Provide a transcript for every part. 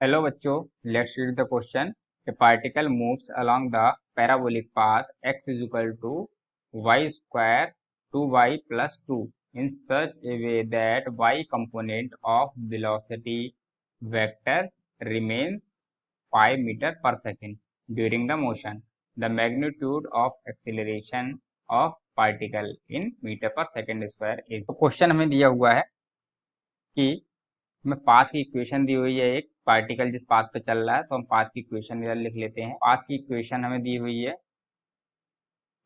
Hello बच्चों, let's read the question. A particle moves along the parabolic path x is equal to y square 2y plus 2 in such a way that y component of velocity vector remains 5 meter per second during the motion. The magnitude of acceleration of particle in meter per second square is. तो question हमें दिया हुआ है कि हमें path की equation दी हुई है। एक पार्टिकल जिस पाथ पे चल रहा है तो हम पाथ की इक्वेशन इधर लिख लेते हैं। पाथ की इक्वेशन हमें दी हुई है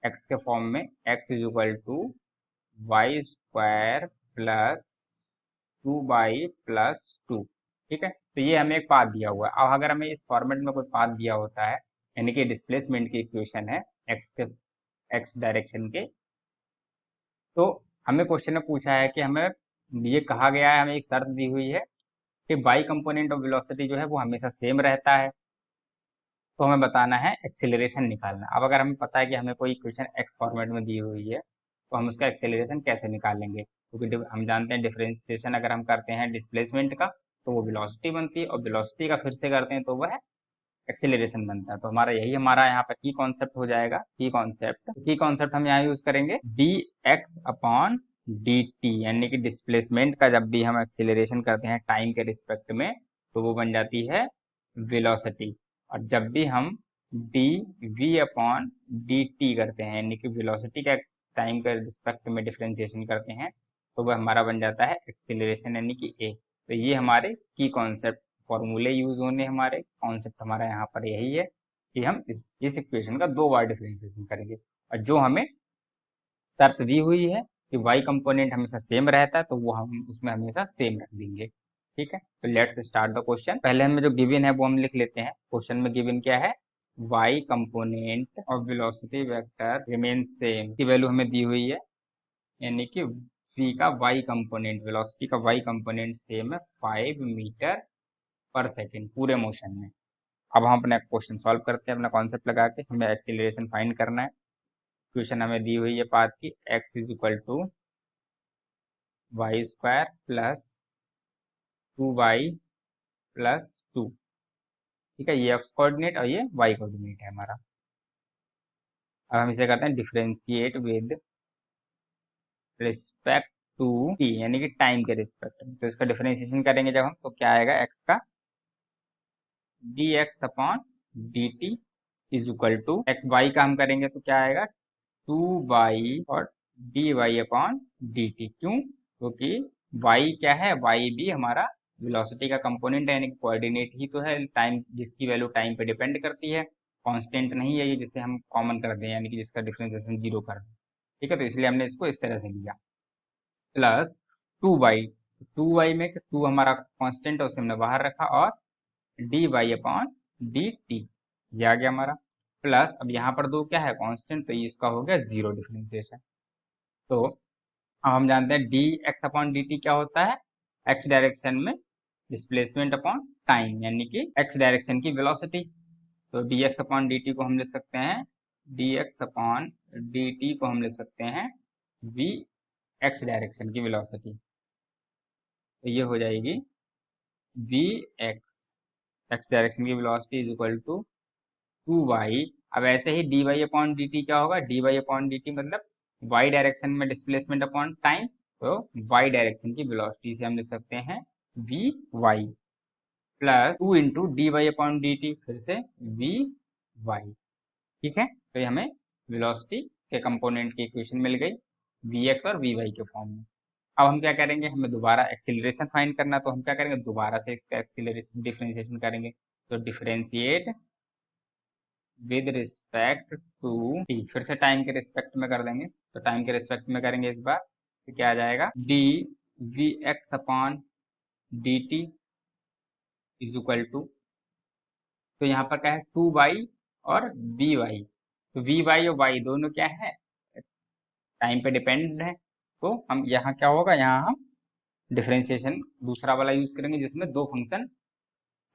एक्स के फॉर्म में, x is equal to y square plus 2y plus 2। ठीक है, तो ये हमें एक पाथ दिया हुआ है। अब अगर हमें इस फॉर्मेट में कोई पाथ दिया होता है, यानी कि डिस्प्लेसमेंट की इक्वेशन है एक्स डायरेक्शन के, तो हमें क्वेश्चन में पूछा है कि हमें ये कहा गया है, हमें एक शर्त दी हुई है कि बाई कंपोनेंट ऑफ वेलोसिटी जो है वो हमेशा सेम रहता है। तो हमें बताना है एक्सेलरेशन निकालना। अब अगर हमें पता है कि हमें कोई इक्वेशन एक्स फॉर्मेट में दी हुई है तो हम उसका एक्सेलरेशन कैसे निकालेंगे, क्योंकि हम जानते हैं डिफरेंशिएशन अगर हम करते हैं डिस्प्लेसमेंट का तो वो वेलोसिटी बनती है, और वेलोसिटी का फिर से करते हैं तो वह एक्सेलरेशन बनता है। तो हमारा यहाँ पर की कॉन्सेप्ट हो जाएगा। की कॉन्सेप्ट हम यहाँ यूज करेंगे d x upon d t, यानी कि डिस्प्लेसमेंट का जब भी हम एक्सेलरेशन करते हैं टाइम के रिस्पेक्ट में तो वो बन जाती है वेलोसिटी, और जब भी हम d v upon d t करते हैं, यानी कि वेलोसिटी का टाइम के रिस्पेक्ट में डिफरेंशिएशन करते हैं तो वह हमारा बन जाता है एक्सेलरेशन, यानी कि ए। तो ये हमारे की कॉन्सेप्ट फॉर्मूले यूज होने, हमारे कॉन्सेप्ट हमारा यहाँ पर यही है कि हम इस इक्वेशन का दो बार डिफरेंशिएशन करेंगे, और जो हमें शर्त दी हुई है कि y कंपोनेंट हमेशा सेम रहता है तो वो हम उसमें हमेशा सेम रख देंगे। ठीक है, तो लेट्स स्टार्ट द क्वेश्चन। पहले हमें जो गिवन है वो हम लिख लेते हैं। क्वेश्चन में गिवन क्या है, y component of velocity vector remain same की वैल्यू हमें दी हुई है, यानी कि v का y कंपोनेंट, वेलोसिटी का y कंपोनेंट सेम है 5 मीटर पर सेकेंड पूरे मोशन में। अब हम अपना क्वेश्चन सॉल्व करते हैं अपना कॉन्सेप्ट लगा के। हमें एक्सीलरेशन फाइंड करना है। इक्वेशन हमें दी हुई है पाथ की, x is equal to y square plus 2y plus 2। ठीक है, ये एक्स कोऑर्डिनेट और ये वाई कोऑर्डिनेट है हमारा। अब हम इसे करते हैं differentiate with respect to t, यानी कि टाइम के रिस्पेक्ट में। तो इसका डिफरेंशिएशन करेंगे जब हम, तो क्या आएगा, x का d x upon d t is equal to x y का हम करेंगे तो क्या आएगा 2y और d y upon d t. क्यों, क्योंकि y क्या है, y भी हमारा वेलोसिटी का कंपोनेंट है, यानी कि कोऑर्डिनेट ही तो है, टाइम जिसकी वैल्यू टाइम पे डिपेंड करती है, कांस्टेंट नहीं है ये जिसे हम कॉमन कर दें, यानी कि जिसका डिफरेंशिएशन जीरो कर दें। ठीक है, तो इसलिए हमने इसको इस तरह से लिया, प्लस 2y। 2y में 2 हमारा कांस्टेंट है उसे हमने बाहर रखा, और d y upon d t, ये आ गया हमारा। प्लस अब यहाँ पर दो क्या है, कांस्टेंट, तो ये इसका हो गया जीरो डिफरेंशिएशन। तो अब हम जानते हैं d x upon d t क्या होता है, एक्स डायरेक्शन में डिस्प्लेसमेंट अपॉन टाइम, यानी कि एक्स डायरेक्शन की वेलोसिटी। तो d x upon d t को हम लिख सकते हैं, d x upon d t को हम लिख सकते हैं वी एक्स डायरेक्शन की वेलोसिटी। तो ये हो जाएगी वी एक्स, एक्स डायरेक्शन की velocity is equal to 2y। अब ऐसे ही dy अपॉन डी टी क्या होगा, dy अपॉन डी टी मतलब y डायरेक्शन में डिस्प्लेसमेंट अपॉन टाइम, तो y डायरेक्शन की वेलोसिटी से हम लिख सकते हैं vy plus 2 into d y upon d t, फिर से vy। ठीक है, तो ये हमें वेलोसिटी के कंपोनेंट की इक्वेशन मिल गई vx और vy के फॉर्म में। अब हम क्या करेंगे, हमें दोबारा एक्सीलरेशन फाइंड करना, तो हम क्या करेंगे, दोबारा से इसका एक्सीलरेशन डिफरेंशिएशन करेंगे। तो differentiate with respect to t, फिर से टाइम के रिस्पेक्ट में कर देंगे। तो टाइम के रिस्पेक्ट में करेंगे इस बार, तो क्या आ जाएगा, d v x upon d t is equal to, तो यहाँ पर क्या है 2y और वी वाई। तो वी वाई और y दोनों क्या है, टाइम पे डिपेंड है। तो हम यहाँ क्या होगा, यहाँ हम डिफरेंशिएशन दूसरा वाला यूज करेंगे जिसमें दो फंक्शन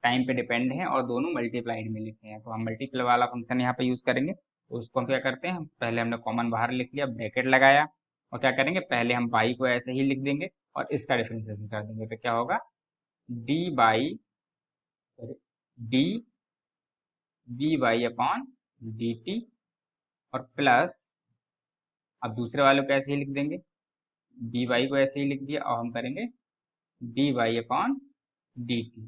टाइम पे डिपेंड है और दोनों मल्टीप्लाइड में लिखे हैं। तो हम मल्टीप्लाई वाला फंक्शन यहाँ पे यूज करेंगे। तो उसको हम क्या करते हैं, पहले हमने कॉमन बाहर लिख लिया, ब्रैकेट लगाया, और क्या करेंगे, पहले हम y को ऐसे ही लिख देंगे और इसका डिफरेंशिएशन कर देंगे। तो क्या होगा, d by d v y upon d t, और प्लस, अब दूसरे वालों को ऐसे ही लिख देंगे, डी वाई को ऐसे ही लिख दिया, और हम करेंगे d y upon d t,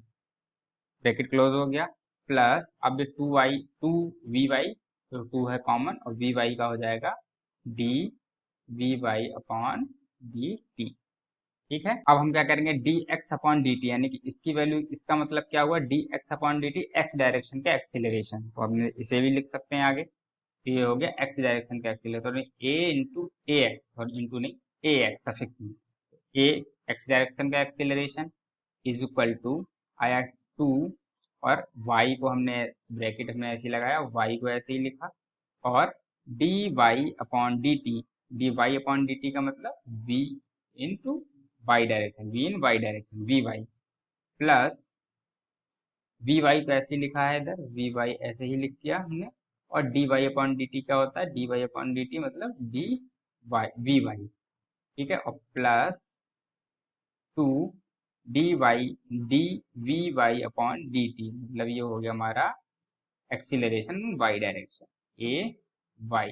bracket close हो गया, प्लस अब ये टू वी वाई, तो टू है कॉमन, और वी वाई का हो जाएगा d v y upon d t. ठीक है, अब हम क्या करेंगे, d x upon d t, यानी कि इसकी वैल्यू, इसका मतलब क्या हुआ, d x upon d t, x direction का एक्सीलरेशन, तो हम इसे भी लिख सकते हैं आगे, तो ये हो गया एक्स डायरेक्शन का एक्सीलरेटर, ए इंटू ए एक्स, और इंटू नहीं, ए एक्स सफिक्स में, ए एक्स डायरेक्शन का एक्सीलरेशन इज इक्वल टू आया टू, और y को हमने ब्रैकेट में ऐसे ही लगाया, y को ऐसे ही लिखा, और d y upon d t, d y upon d t का मतलब v into y direction, v in y direction, v Y, plus v y को ऐसे ही लिखा है इधर, वी वाई ऐसे ही लिख दिया हमने, और d y upon d t क्या होता है, d y upon d t मतलब डी वाई वी वाई, ठीक है, और plus two d v y upon d t, मतलब ये हो गया हमारा acceleration y direction, a Y.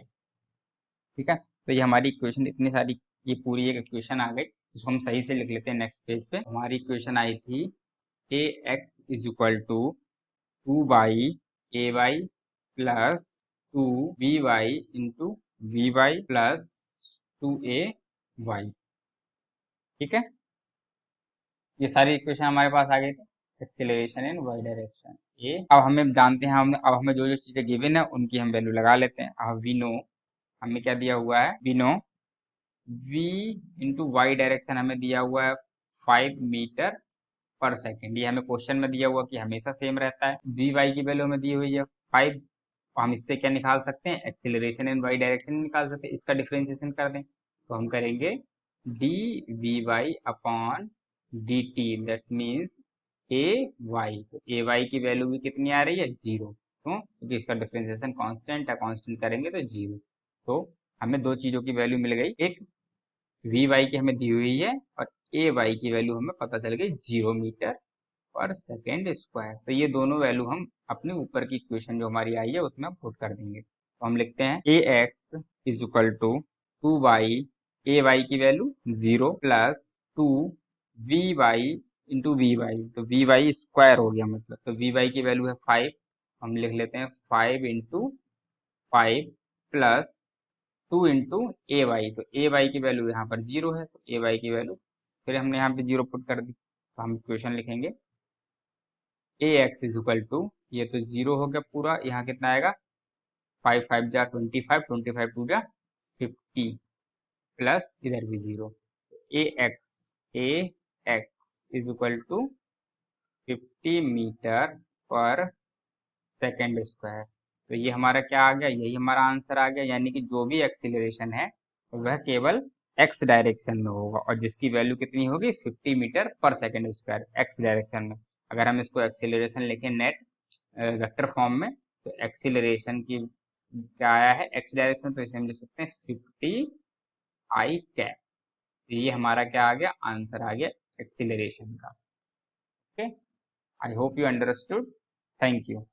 ठीक है, तो ये हमारी इक्वेशन इतनी सारी, ये पूरी एक इक्वेशन आ गई, इसको हम सही से लिख लेते हैं नेक्स्ट पेज पे। हमारी इक्वेशन आई थी A X is equal to two by A Y plus two B Y into V Y plus two A Y. ठीक है, ये सारी इक्वेशन हमारे पास आ गई थी, एक्सीलरेशन इन वाई डायरेक्शन ए। अब हमें जानते हैं, अब हमें जो जो चीजें गिवन है उनकी हम वैल्यू लगा लेते हैं। अब वी नो, हमें क्या दिया हुआ है, we know v into y direction हमें दिया हुआ है 5 मीटर पर सेकेंड, ये हमें क्वेश्चन में दिया हुआ कि हमेशा सेम रहता है। वी वाई की वैल्यू हमें दी हुई है 5, तो हम इससे क्या निकाल सकते हैं, एक्सीलरेशन इन वाई डायरेक्शन निकाल सकते हैं, इसका डिफ्रेंसिएशन कर दें, तो हम करेंगे d v y upon d t, that means a y, तो ए वाई की वैल्यू भी कितनी आ रही है, 0, क्यों, क्योंकि इसका डिफ्रेंसिएशन कांस्टेंट है, कांस्टेंट करेंगे तो 0, तो हमें दो चीजों की वैल्यू मिल गई, एक वी वाई की हमें दी हुई है, और ए वाई की वैल्यू हमें पता चल गई 0 मीटर पर सेकेंड स्क्वायर, तो ये दोनों वैल्यू हम अपने ऊपर की इक्वेशन जो हमारी आई है उसमें पुट कर देंगे, तो हम लिखते हैं A X is equal to two Y, A Y की value 0 plus two we Y into V Y, तो वी वाई स्क्वायर हो गया मतलब, तो वी वाई की वैल्यू है 5, हम लिख लेते हैं 5 इंटू 5 प्लस टू इंटू ए वाई, तो ए वाई की वैल्यू यहाँ पर 0 है, तो ए वाई की वैल्यू फिर हमने यहाँ पे 0 पुट कर दी, तो हम इक्वेशन लिखेंगे ए एक्स इज इक्वल टू, ये तो 0 हो गया पूरा, यहाँ कितना आएगा, 5 5 जा 25, 25 टू जा 50, प्लस इधर भी 0, A X is equal to 50 metre per second square, तो ये हमारा क्या आ गया, यही हमारा आंसर आ गया, यानी कि जो भी एक्सीलरेशन है वह केवल एक्स डायरेक्शन में होगा, और जिसकी वैल्यू कितनी होगी, 50 metre per second square x direction में। अगर हम इसको एक्सीलरेशन लिखें नेट वेक्टर फॉर्म में, तो एक्सीलरेशन की क्या आया है, एक्स डायरेक्शन, तो इसे हम लिख सकते हैं 50 i कैप, तो ये हमारा क्या आ गया, आंसर आ गया एक्सीलरेशन का। Okay, I hope you understood, thank you.